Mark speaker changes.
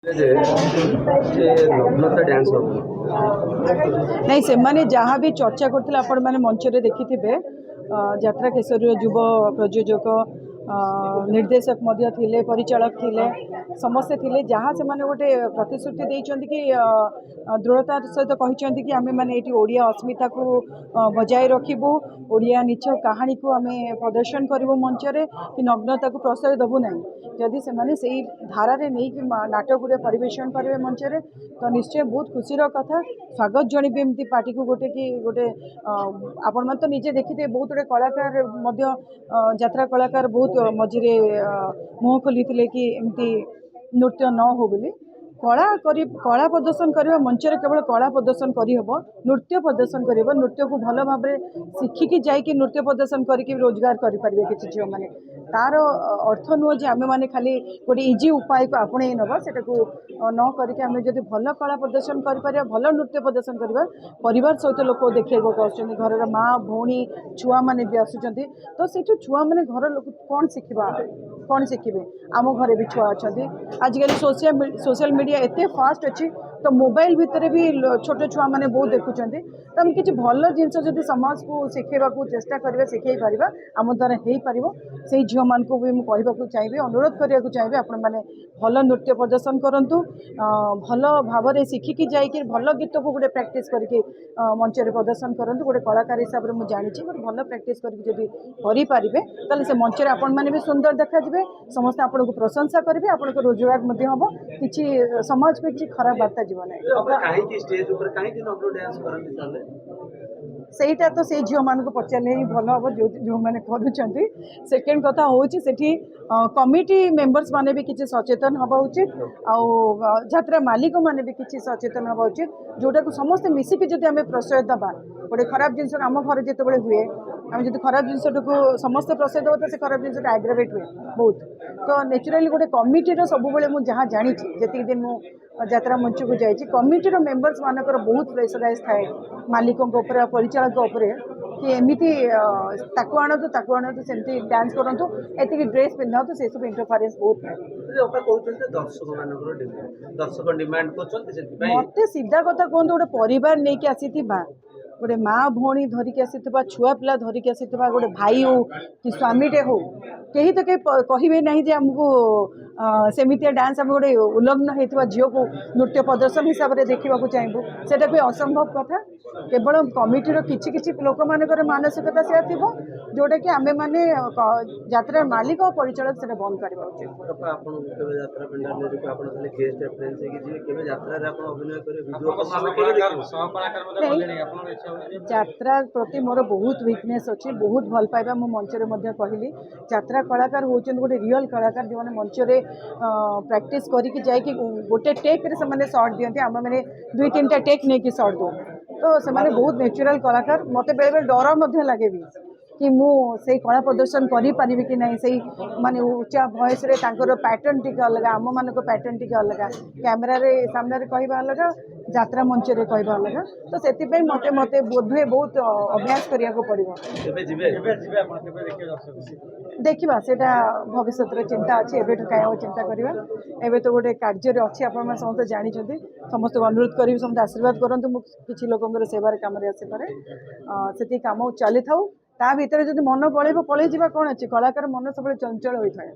Speaker 1: नहीं से माने जहाँ भी चर्चा करते आपण मैंने मंच में देखी थे यात्रा केसरी युव प्रयोजक निर्देशक थिले परिचालक थिले समस्ते थिले जहाँ से माने गोटे प्रतिश्रुति देइचंती कि दृढ़तार सहित कहते कि आमे माने एटी ओडिया अस्मिता को बजाय रखिबू ओडिया निच कहानी को आमे प्रदर्शन करिवो मंच रे कि नग्नता को प्रश्रय दबू नहीं जदि से माने सेही धारा रे नहीं कि नाटक गुड़े परिवेशन करेंगे मंच रे तो निश्चय बहुत खुशीर कथा स्वागत जनइबे एमती पार्टी को गोटे कि गोटे आपण मन तो निजे देखिथे बहुत गुड़े कलाकार मध्य यात्रा कलाकार बहुत मझिरे मुँह खोली कि एमती नृत्य न हो बोली कला प्रदर्शन करवा मंच रे केवल कला प्रदर्शन करहब नृत्य प्रदर्शन कर नृत्य को भल भाव शिखिकी जाकि नृत्य प्रदर्शन करके रोजगार करेंगे किसी झील मैंने तार अर्थ नुह जे आम मैंने खाली गोटे इजी उपाय को आपणे नवा से न करके आम जब भल कला प्रदर्शन कर भल नृत्य प्रदर्शन करवा परिवार सहित लोक देखा आसुँच घर माँ भौणी छुआ मैंने भी आसुँच तो से छुआ मैंने घर लोग कौन शिखे आम घरे भी छुआ अच्छा आजिकल सोशल मीडिया एते फास्ट अच्छी तो मोबाइल भितर भी छोटे छुआ मैंने बहुत देखुं तो हम किसी भल जिनस जब समाज को शिखेबा चेष्टा करिबा शिखै पारिबा आम द्वारा हो पार से झील मान को भी मुझे चाहिए अनुरोध करने को चाहिए आपण मैंने भल नृत्य प्रदर्शन करूँ भल भाव में शिखिकी जाकि भल गीत को गोटे प्राक्ट करके मंच में प्रदर्शन करूँ गोटे कलाकार हिसाब से मुझे जानी गोटे भल प्राक्ट करके करेंगे तो से मंच में आपण मैंने भी सुंदर देखा समस्त आपन को प्रशंसा करेंगे आपन को रोजगार हम किसी समाज को किसी खराब वार्ता जीवन सेटा तो से झील मान को पचारे ही भल हम जो मैंने करुँच सेकेंड कथा हूँ कमिटी मेंबर्स माने भी किसी सचेतन हवा उचित आत्रा मालिक माने भी किसी सचेतन हवा उचित जोटा को समस्ते मिसिकी जब आम प्रश्रय दबा गोटे खराब जिनस आम घर जिते हुए आम जो खराब जिनस समस्त प्रश्रय दबा तो से खराब जिनस एग्रावेट हुए बहुत तो नेचुराली गोटे कमिटीर सब मुझे जहाँ जानी जी दिन मुझे यात्रा मंच को जाइए कमिटीर मेंबर्स मानकर बहुत प्रेसराइज थाए मालिकों परिचालक कि एमती आणतु सेमती डांस करूँ एति ड्रेस पिंधा तो से सब इंटरफेरेंस बहुत मत सीधा कथा कहते गोटे परिवार नहीं कि आसी गोटे माँ भौणी धरिकी आसी छुआ पिला धरिकी आसी गोटे भाई हो कि स्वामीटे हो कहीं तो कहे ना जे आमको सेमितिया डांस आम गोटे उल्लग्न होता झील को नृत्य प्रदर्शन हिसाब से देखा चाहबू से असंभव कथा केवल कमिटीर किसी लोक मानकर मानसिकता से थी जोटा कि आमे माने यात्रा मालिक और परिचालक से बंद करवा यात्रा प्रति मोर बहुत वीकनेस अच्छी बहुत भल पाइबा मो मंच में कहली यात्रा कलाकार होती गोटे रियल कलाकार जो मैंने मंच में प्रैक्टिस करके जाकि गोटे टेक रे से सर्ट दिखती आम मैंने 2-3टा टेक नहीं कि सर्ट दो तो से बहुत नेचुरल कलाकार मत बेले बेले डर लगे भी कि मुझे कला प्रदर्शन करी कि नहीं से माने उच्चा वॉइस रे तांकर पैटर्न टी अलग आम मान पैटर्न टी अलग कैमेरा रे सामने कहवा अलग यात्रा मंच रे कहवा अलग तो से मत मत बोधे बहुत अभ्यास करिया को पड़ो देखा से भविष्य चिंता अच्छी एवं कहीं चिंता करवा एवं तो गोटे कार्य अच्छी आप समस्त जानते समस्त अनुरोध करी समस्त आशीर्वाद करूँ किसी लोक सेवार कम आसपे से कम चली था ता भीतर जब मन पलैब पलि जा कौन अच्छी कलाकार मन सब चंचल होता है